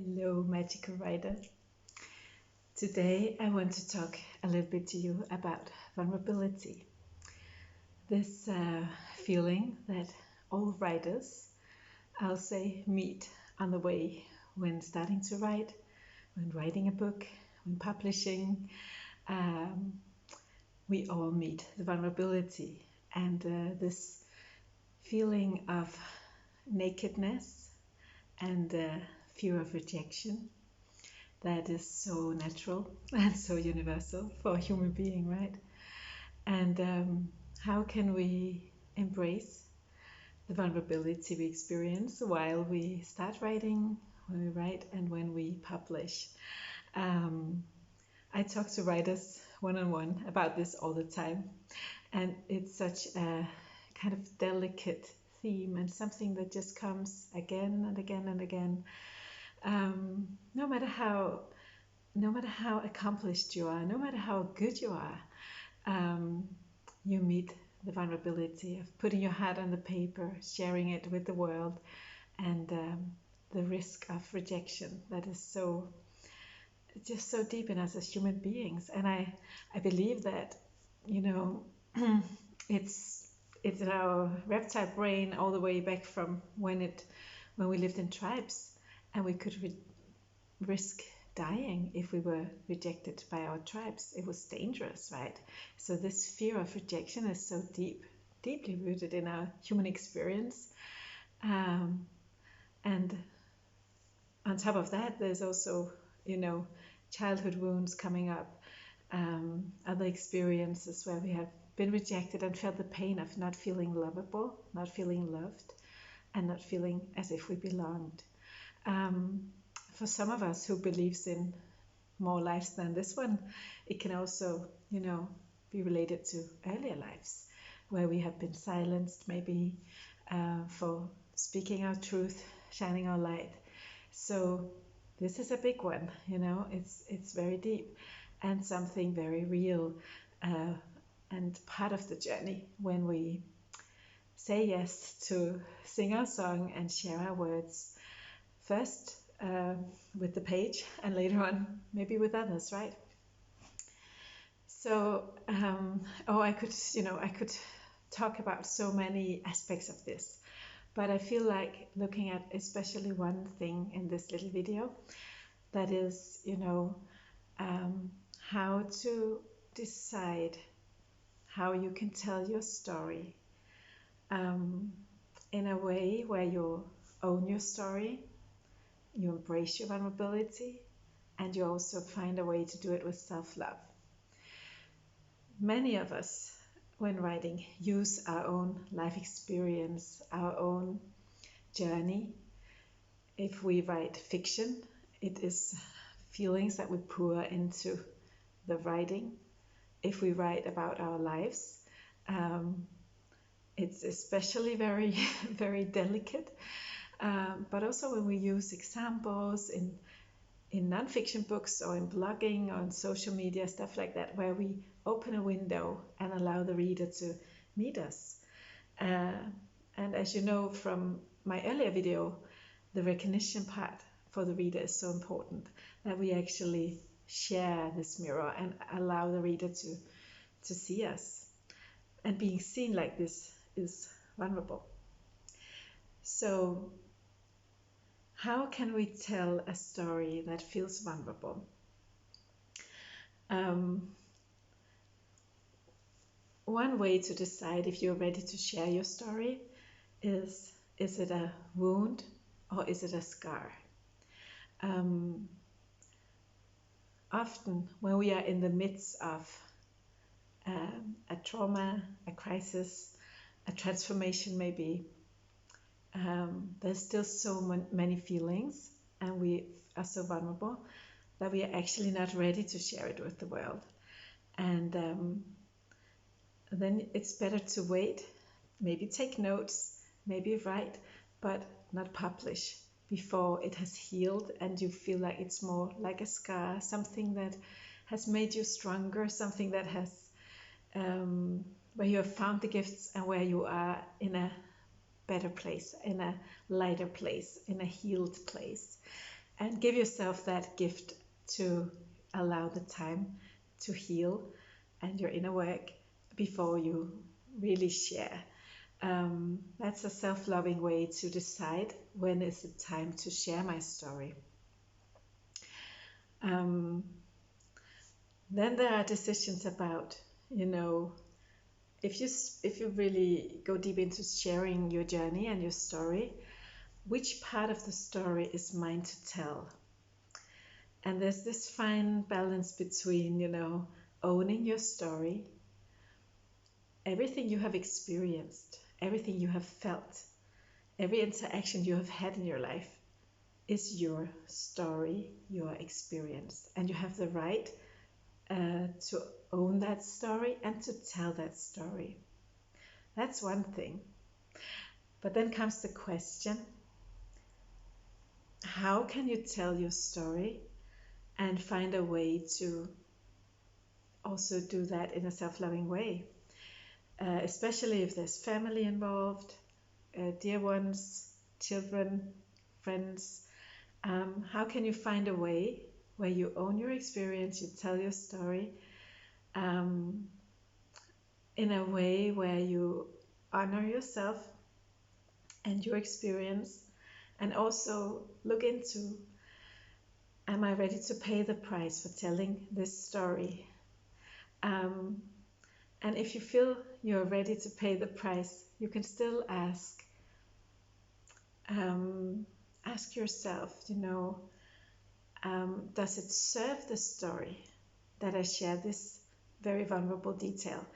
Hello, magical writer. Today I want to talk a little bit to you about vulnerability. This feeling that all writers, I'll say, meet on the way when starting to write, when writing a book, when publishing. We all meet the vulnerability and this feeling of nakedness and fear of rejection that is so natural and so universal for a human being, right? And how can we embrace the vulnerability we experience while we start writing, when we write, and when we publish? I talk to writers one-on-one about this all the time, and it's such a kind of delicate theme and something that just comes again and again and again. No matter how accomplished you are, no matter how good you are, you meet the vulnerability of putting your heart on the paper, sharing it with the world, and the risk of rejection that is just so deep in us as human beings. And I believe that, it's in our reptile brain all the way back from when we lived in tribes, and we could risk dying if we were rejected by our tribes. It was dangerous, right? So this fear of rejection is so deeply rooted in our human experience. And on top of that, there's also, childhood wounds coming up, other experiences where we have been rejected and felt the pain of not feeling lovable, not feeling loved, and not feeling as if we belonged. For some of us who believes in more lives than this one, it can also, be related to earlier lives where we have been silenced, maybe for speaking our truth, shining our light. So this is a big one, it's very deep and something very real, and part of the journey when we say yes to sing our song and share our words. First, with the page, and later on maybe with others, right? So I could talk about so many aspects of this, but I feel like looking at especially one thing in this little video, that is, how to decide how you can tell your story in a way where you own your story, you embrace your vulnerability, and you also find a way to do it with self-love. Many of us, when writing, use our own life experience, our own journey. If we write fiction, it is feelings that we pour into the writing. If we write about our lives, it's especially very, very delicate. But also when we use examples in non-fiction books or in blogging or on social media, stuff like that, where we open a window and allow the reader to meet us. And as you know from my earlier video, the recognition part for the reader is so important, that we actually share this mirror and allow the reader to see us. And being seen like this is vulnerable. So how can we tell a story that feels vulnerable? One way to decide if you're ready to share your story is it a wound or is it a scar? Often when we are in the midst of a trauma, a crisis, a transformation maybe, there's still so many feelings, and we are so vulnerable that we are actually not ready to share it with the world. And then it's better to wait, maybe take notes, maybe write, but not publish before it has healed and you feel like it's more like a scar, something that has made you stronger, something that has where you have found the gifts and where you are in a better place, in a lighter place, in a healed place. and give yourself that gift to allow the time to heal and your inner work before you really share. That's a self-loving way to decide when is it time to share my story. Then there are decisions about, if you really go deep into sharing your journey and your story, which part of the story is mine to tell? And there's this fine balance between, owning your story, everything you have experienced, everything you have felt, every interaction you have had in your life is your story, your experience, and you have the right to own that story and to tell that story. That's one thing. But then comes the question, how can you tell your story and find a way to also do that in a self-loving way? Especially if there's family involved, dear ones, children, friends. How can you find a way where you own your experience, you tell your story in a way where you honor yourself and your experience, and also look into, am I ready to pay the price for telling this story? And if you feel you're ready to pay the price, you can still ask yourself, does it serve the story that I share this very vulnerable detail?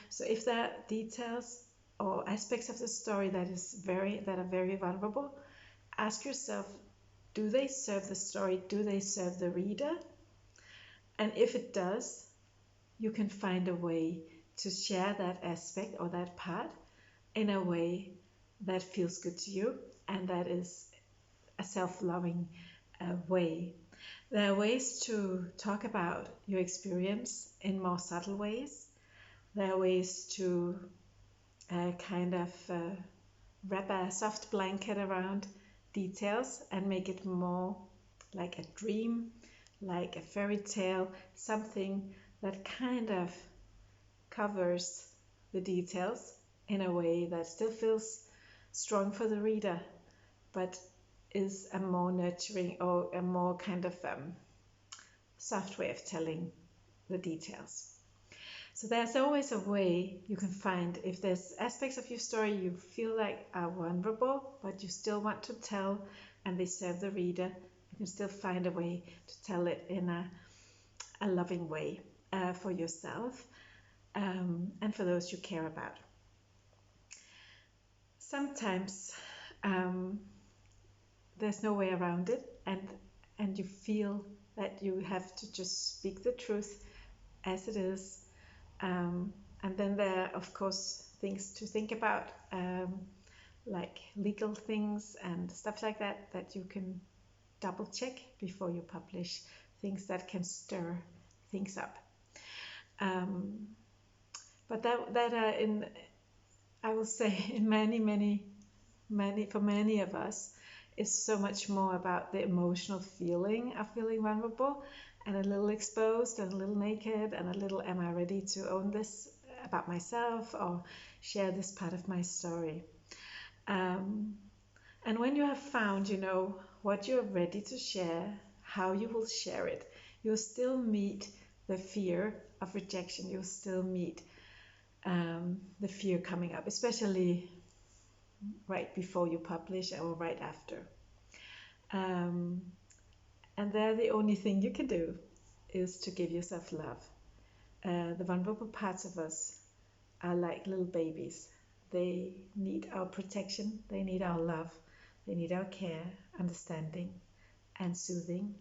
So if there are details or aspects of the story that are very vulnerable, ask yourself, do they serve the story? Do they serve the reader? And if it does, you can find a way to share that aspect or that part in a way that feels good to you and that is a self-loving way. There are ways to talk about your experience in more subtle ways. There are ways to wrap a soft blanket around details and make it more like a dream, like a fairy tale, something that kind of covers the details in a way that still feels strong for the reader, but is a more nurturing or a more soft way of telling the details. So there's always a way you can find, if there's aspects of your story you feel like are vulnerable, but you still want to tell and they serve the reader, you can still find a way to tell it in a loving way for yourself and for those you care about. Sometimes there's no way around it, and you feel that you have to just speak the truth as it is. And then there are, of course, things to think about, like legal things and stuff like that, that you can double check before you publish, things that can stir things up. But that are I will say, in many, for many of us, is so much more about the emotional feeling of feeling vulnerable and a little exposed and a little naked and a little, am I ready to own this about myself or share this part of my story? And when you have found, what you're ready to share, how you will share it, you'll still meet the fear of rejection. You'll still meet the fear coming up, especially right before you publish or right after. And there, the only thing you can do is to give yourself love. The vulnerable parts of us are like little babies. They need our protection, they need our love, they need our care, understanding, and soothing.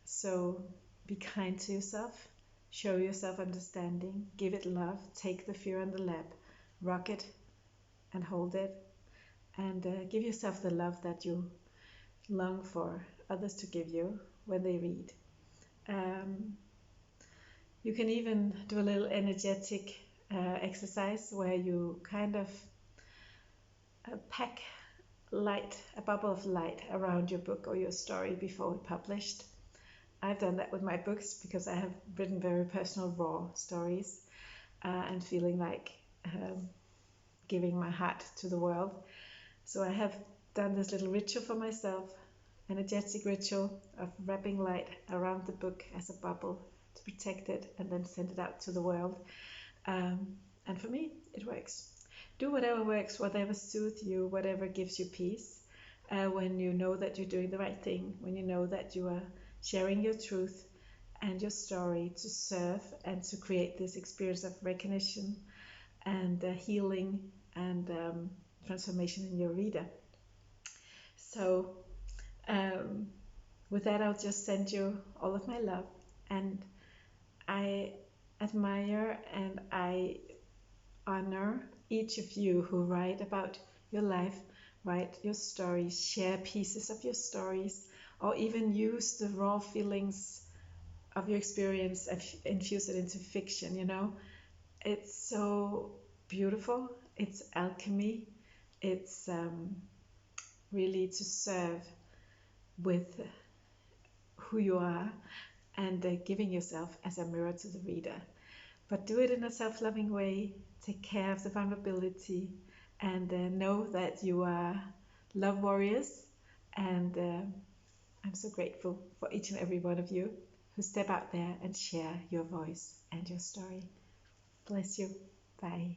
So be kind to yourself, show yourself understanding, give it love, take the fear on the lap, rock it and hold it, and give yourself the love that you long for others to give you when they read. You can even do a little energetic exercise where you kind of pack light, a bubble of light around your book or your story before we published. I've done that with my books because I have written very personal, raw stories, and feeling like giving my heart to the world. So I have done this little ritual for myself, energetic ritual of wrapping light around the book as a bubble to protect it and then send it out to the world. And for me, it works. Do whatever works, whatever soothes you, whatever gives you peace. When you know that you're doing the right thing, when you know that you are sharing your truth and your story to serve and to create this experience of recognition and healing and transformation in your reader. So, with that, I'll just send you all of my love. And I admire and I honor each of you who write about your life, write your stories, share pieces of your stories, or even use the raw feelings of your experience and infuse it into fiction. It's so beautiful. It's alchemy. It's really to serve with who you are and giving yourself as a mirror to the reader. But do it in a self-loving way. Take care of the vulnerability and know that you are love warriors. And I'm so grateful for each and every one of you who step out there and share your voice and your story. Bless you. Bye.